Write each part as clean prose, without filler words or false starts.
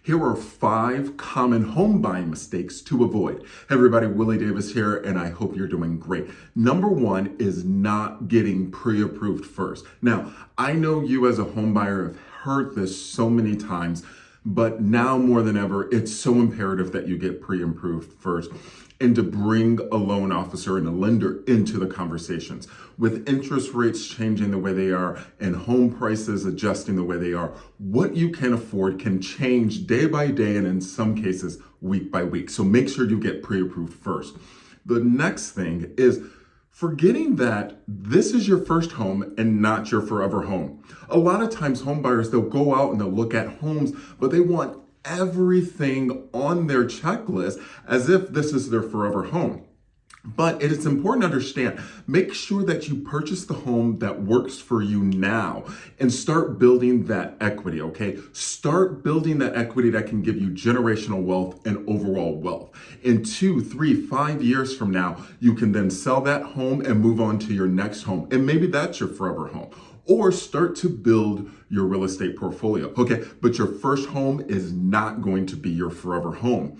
Here are 5 common home buying mistakes to avoid. Hey everybody, Willie Davis here, and I hope you're doing great. Number 1 is not getting pre-approved first. Now, I know you as a home buyer have heard this so many times, but now more than ever, it's so imperative that you get pre-approved first and to bring a loan officer and a lender into the conversations. With interest rates changing the way they are and home prices adjusting the way they are, what you can afford can change day by day and in some cases week by week. So make sure you get pre-approved first. The next thing is forgetting that this is your first home and not your forever home. A lot of times home buyers, they'll go out and they'll look at homes, but they want everything on their checklist as if this is their forever home. But it is important to understand, make sure that you purchase the home that works for you now and start building that equity, okay? Start building that equity that can give you generational wealth and overall wealth. In 2, 3, 5 years from now, you can then sell that home and move on to your next home. And maybe that's your forever home. Or start to build your real estate portfolio, okay? But your first home is not going to be your forever home.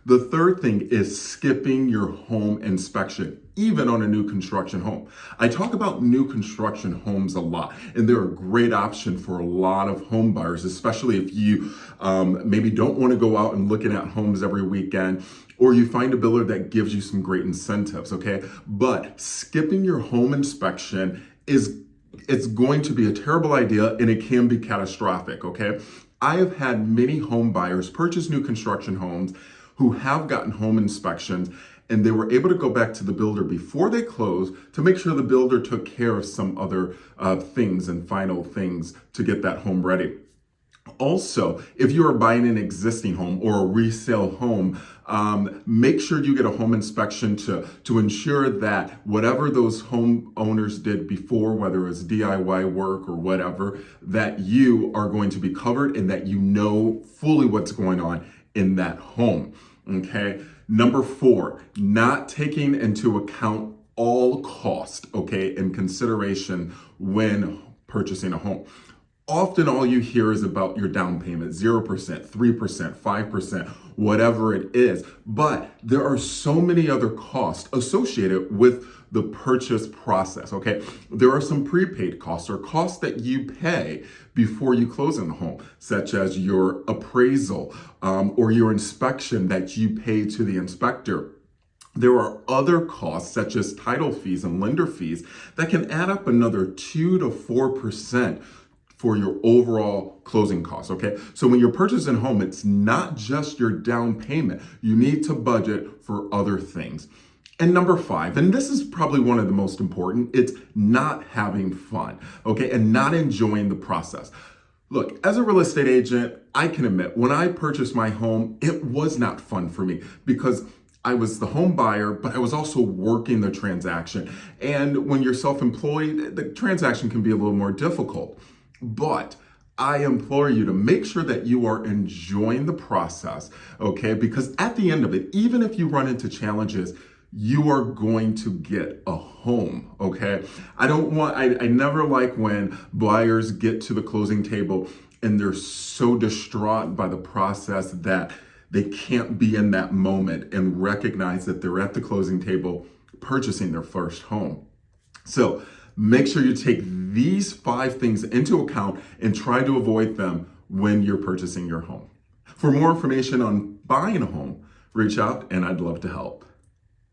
The third thing is skipping your home inspection, even on a new construction home. I talk about new construction homes a lot, and they're a great option for a lot of home buyers, especially if you maybe don't want to go out and looking at homes every weekend, or you find a builder that gives you some great incentives, okay? But skipping your home inspection it's going to be a terrible idea and it can be catastrophic, okay? I have had many home buyers purchase new construction homes who have gotten home inspections and they were able to go back to the builder before they closed to make sure the builder took care of some other things and final things to get that home ready. Also, if you are buying an existing home or a resale home, make sure you get a home inspection to ensure that whatever those homeowners did before, whether it's DIY work or whatever, that you are going to be covered and that you know fully what's going on in that home, okay? Number 4, not taking into account all cost, okay, in consideration when purchasing a home. Often all you hear is about your down payment, 0%, 3%, 5%, whatever it is. But there are so many other costs associated with the purchase process, okay? There are some prepaid costs or costs that you pay before you close on the home, such as your appraisal or your inspection that you pay to the inspector. There are other costs such as title fees and lender fees that can add up another 2 to 4% for your overall closing costs, okay? So when you're purchasing a home, it's not just your down payment. You need to budget for other things. And number 5, and this is probably one of the most important, it's not having fun, okay? And not enjoying the process. Look, as a real estate agent, I can admit, when I purchased my home, it was not fun for me because I was the home buyer, but I was also working the transaction. And when you're self-employed, the transaction can be a little more difficult. But I implore you to make sure that you are enjoying the process, okay? Because at the end of it, even if you run into challenges, you are going to get a home, okay? I never like when buyers get to the closing table and they're so distraught by the process that they can't be in that moment and recognize that they're at the closing table purchasing their first home. So make sure you take these 5 things into account and try to avoid them when you're purchasing your home. For more information on buying a home, reach out and I'd love to help.